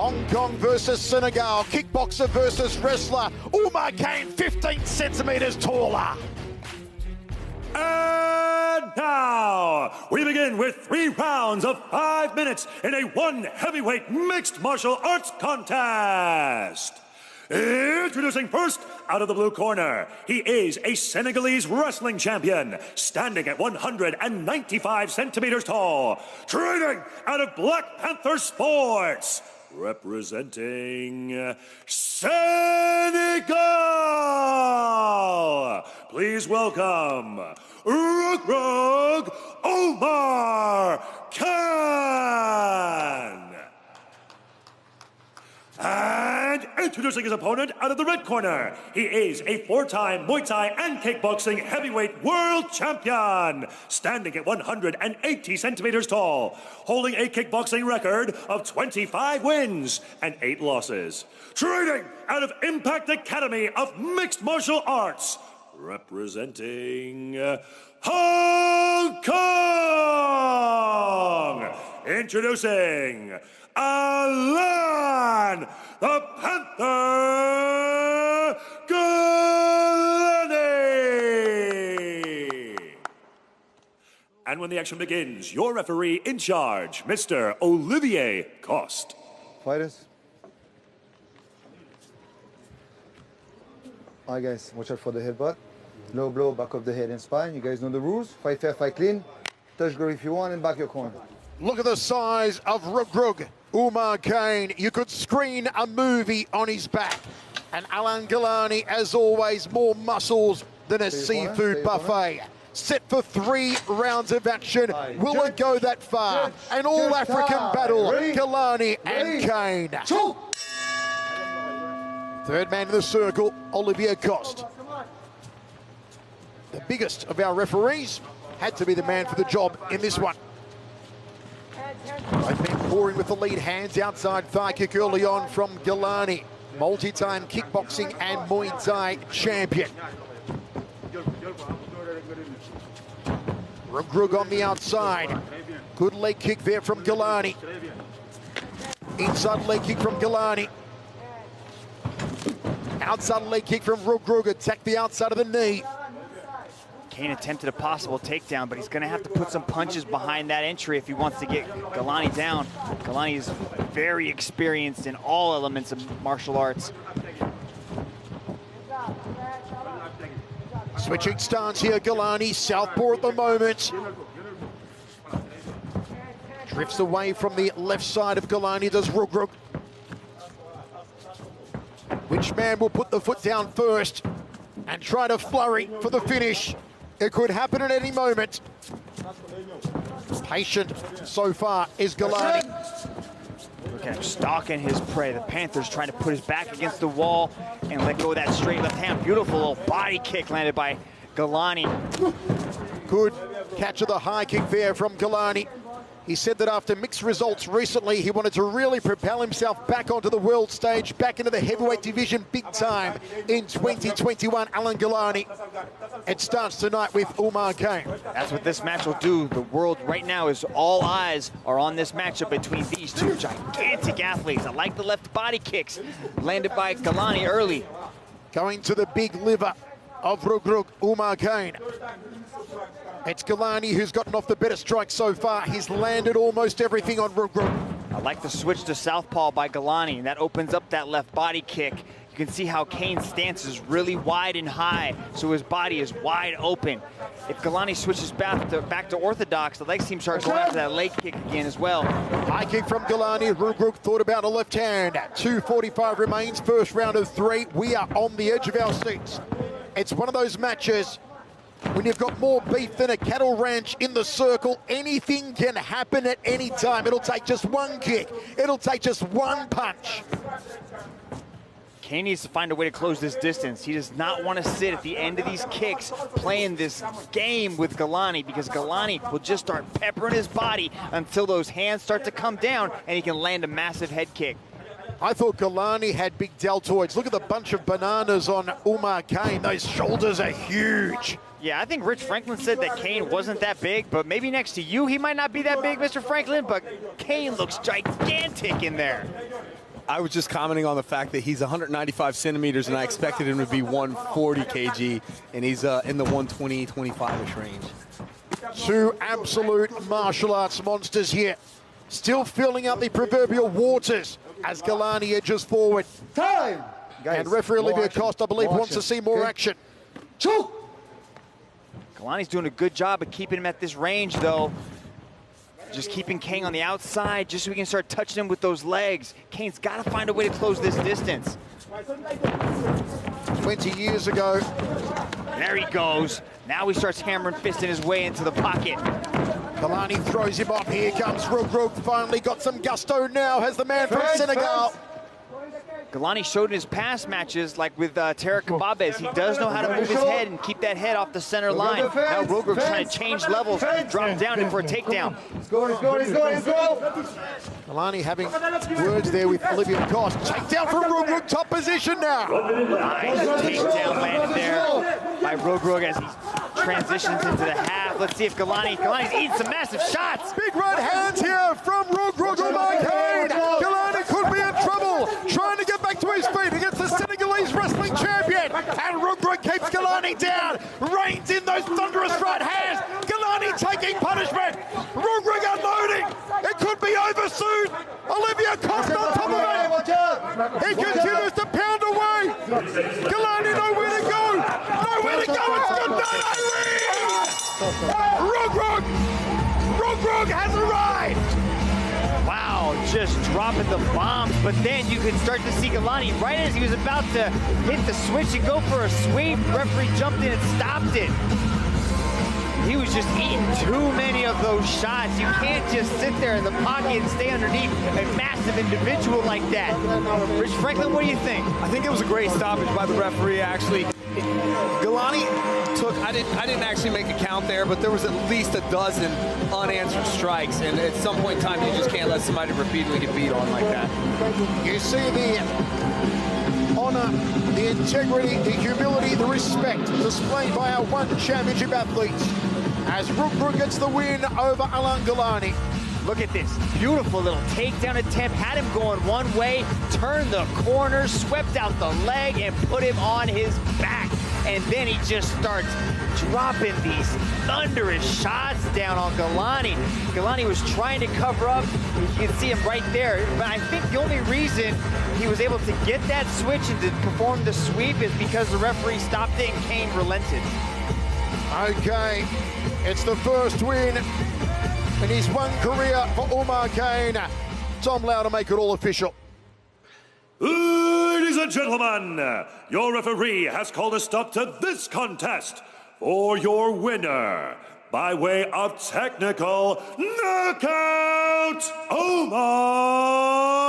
Hong Kong versus Senegal. Kickboxer versus wrestler. Umar Kane, 15 centimeters taller. And now, we begin with 3 rounds of 5 minutes in a 1 heavyweight mixed martial arts contest. Introducing first, out of the blue corner, he is a Senegalese wrestling champion, standing at 195 centimeters tall, training out of Black Panther Sports, representing Senegal. Please welcome Reug Omar Khan. And introducing his opponent out of the red corner, he is a 4-time Muay Thai and kickboxing heavyweight world champion, standing at 180 centimeters tall, holding a kickboxing record of 25 wins and 8 losses. Training out of Impact Academy of Mixed Martial Arts, representing Hong Kong. Introducing Alain, the Panther Ngalani. And when the action begins, your referee in charge, Mr. Olivier Coste. Fighters. Alright guys, watch out for the headbutt. Low blow, back of the head and spine. You guys know the rules. Fight fair, fight clean. Touch go if you want and back your corner. Look at the size of Reug Umar Kane. You could screen a movie on his back. And Alain Ngalani, as always, more muscles than a seafood buffet. Set for 3 rounds of action. Will it go that far? An all-African battle, Ngalani and Kane. Third man in the circle, Olivier Coste. The biggest of our referees had to be the man for the job in this one. Both men pouring with the lead hands, outside thigh kick early on from Ngalani. Multi-time kickboxing and Muay Thai champion. Reug on the outside. Good leg kick there from Ngalani. Inside leg kick from Ngalani. Outside leg kick from Reug. Attack the outside of the knee. Kane attempted a possible takedown, but he's going to have to put some punches behind that entry if he wants to get Ngalani down. Ngalani is very experienced in all elements of martial arts. Switching stance here, Ngalani, southpaw at the moment. Drifts away from the left side of Ngalani, does Reug. Which man will put the foot down first and try to flurry for the finish? It could happen at any moment. Patient so far is Ngalani. Look at him stalking his prey. The Panther's trying to put his back against the wall and let go of that straight left hand. Beautiful little body kick landed by Ngalani. Good catch of the high kick there from Ngalani. He said that after mixed results recently, he wanted to really propel himself back onto the world stage, back into the heavyweight division big time in 2021. Alain Ngalani. It starts tonight with Umar Kane. That's what this match will do. The world right now is all eyes are on this matchup between these two gigantic athletes. I like the left body kicks landed by Ngalani early. Going to the big liver of Reug Umar Kane. It's Ngalani who's gotten off the better strike so far. He's landed almost everything on Reug. I like the switch to southpaw by Ngalani. That opens up that left body kick. You can see how Kane's stance is really wide and high, so his body is wide open. If Ngalani switches back to orthodox, the leg seems to start going after that leg kick again as well. High kick from Ngalani. Reug thought about a left hand. 2:45 remains, first round of 3. We are on the edge of our seats. It's one of those matches when you've got more beef than a cattle ranch in the circle. Anything can happen at any time. It'll take just one kick. It'll take just one punch. Kane needs to find a way to close this distance. He does not want to sit at the end of these kicks playing this game with Ngalani, because Ngalani will just start peppering his body until those hands start to come down and he can land a massive head kick. I thought Ngalani had big deltoids. Look at the bunch of bananas on Umar Kane. Those shoulders are huge. Yeah, I think Rich Franklin said that Kane wasn't that big, but maybe next to you, he might not be that big, Mr. Franklin, but Kane looks gigantic in there. I was just commenting on the fact that he's 195 centimeters, and I expected him to be 140 kg, and he's in the 120, 25-ish range. Two absolute martial arts monsters here. Still filling up the proverbial waters as Ngalani edges forward. Time! Guys, And referee Olivia Costa, I believe, wants to see more action. Choke! Ngalani's doing a good job of keeping him at this range, though. Just keeping Kane on the outside, just so we can start touching him with those legs. Kane's got to find a way to close this distance. 20 years ago. There he goes. Now he starts hammering fisting his way into the pocket. Ngalani throws him off. Here comes Reug. Finally got some gusto now, has the man from Senegal. Ngalani showed in his past matches, like with Tarek Kababes, he does know how to move his head and keep that head off the center line. Now Reug's trying to change levels, drop down in for a takedown. Let's go, let's go, let's go, let's go! Ngalani having words there with Olivia Costa. Takedown from Reug, top position now. Nice takedown landed there by Reug as he transitions into the half. Let's see if Ngalani's eating some massive shots. Big right hands here from Reug. Ngalani could be in trouble. Trying to get back to his feet against the Senegalese wrestling champion. And Reug keeps Ngalani down. Reigns in those thunderous right hands. Ngalani taking punishment. Reug unloading. It could be over soon. Olivia Costa on top of it. He continues to pound away. Ngalani nowhere to go. Nowhere to go. It's good night, Reug has arrived. Wow, just dropping the bombs, but then you could start to see Ngalani right as he was about to hit the switch and go for a sweep. Referee jumped in and stopped it. He was just eating too many of those shots. You can't just sit there in the pocket and stay underneath a massive individual like that. Rich Franklin, what do you think? I think it was a great stoppage by the referee, actually. Ngalani took, I didn't actually make a count there, but there was at least a dozen unanswered strikes, and at some point in time, you just can't let somebody repeatedly get beat on like that. You see the honor, the integrity, the humility, the respect displayed by our one championship athletes as Reug gets the win over Alain Ngalani. Look at this beautiful little takedown attempt. Had him going one way, turned the corner, swept out the leg, and put him on his back. And then he just starts dropping these thunderous shots down on Ngalani. Ngalani was trying to cover up. You can see him right there. But I think the only reason he was able to get that switch and to perform the sweep is because the referee stopped it and Kane relented. Okay, it's the first win in his one career for Omar Kane. Tom Lau to make it all official. Ladies and gentlemen, your referee has called a stop to this contest for your winner by way of technical knockout, Omar Kane.